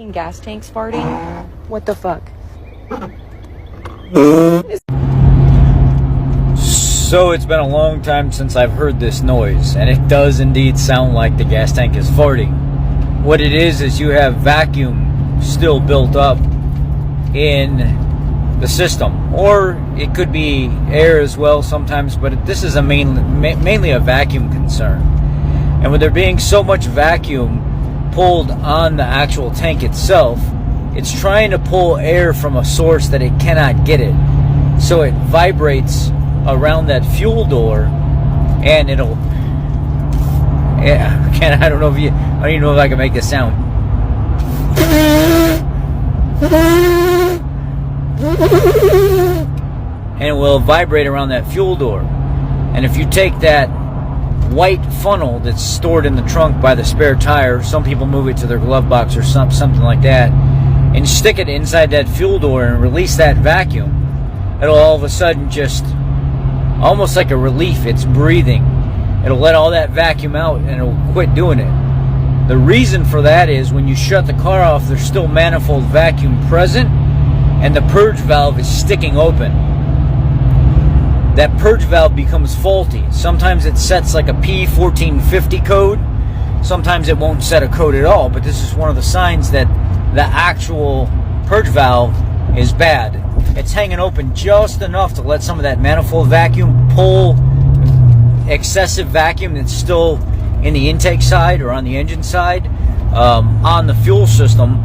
fucking gas tanks farting? What the fuck? So it's been a long time since I've heard this noise, and it does indeed sound like the gas tank is farting. What it is you have vacuum still built up in the system, or it could be air as well sometimes, but this is mainly a vacuum concern. And with there being so much vacuum pulled on the actual tank itself, it's trying to pull air from a source that it cannot get it. So it vibrates around that fuel door, and it'll, yeah, I don't even know if I can make this sound. And it will vibrate around that fuel door. And if you take that white funnel that's stored in the trunk by the spare tire, some people move it to their glove box or something like that, and stick it inside that fuel door and release that vacuum, it'll all of a sudden just, almost like a relief, it's breathing. It'll let all that vacuum out and it'll quit doing it. The reason for that is when you shut the car off, there's still manifold vacuum present, and the purge valve is sticking open. That purge valve becomes faulty. Sometimes it sets like a P1450 code. Sometimes it won't set a code at all, but this is one of the signs that the actual purge valve is bad. It's hanging open just enough to let some of that manifold vacuum pull excessive vacuum that's still in the intake side or on the engine side on the fuel system,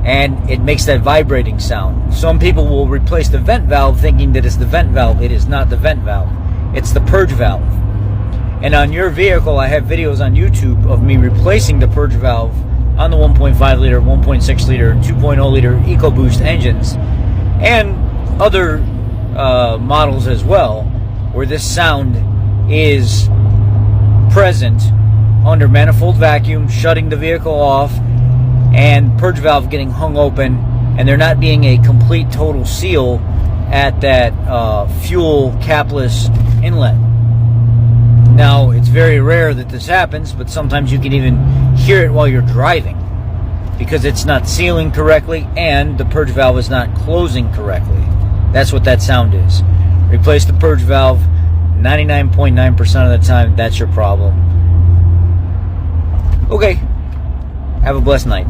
and it makes that vibrating sound. Some people will replace the vent valve thinking that it's the vent valve. It is not the vent valve. It's the purge valve. And on your vehicle, I have videos on YouTube of me replacing the purge valve on the 1.5 liter, 1.6 liter, and 2.0 liter EcoBoost engines, and other models as well, where this sound is present under manifold vacuum shutting the vehicle off, and purge valve getting hung open, and there not being a complete total seal at that fuel capless inlet. Now, it's very rare that this happens, but sometimes you can even hear it while you're driving because it's not sealing correctly and the purge valve is not closing correctly. That's what that sound is. Replace the purge valve. 99.9% of the time, that's your problem. Okay. Have a blessed night.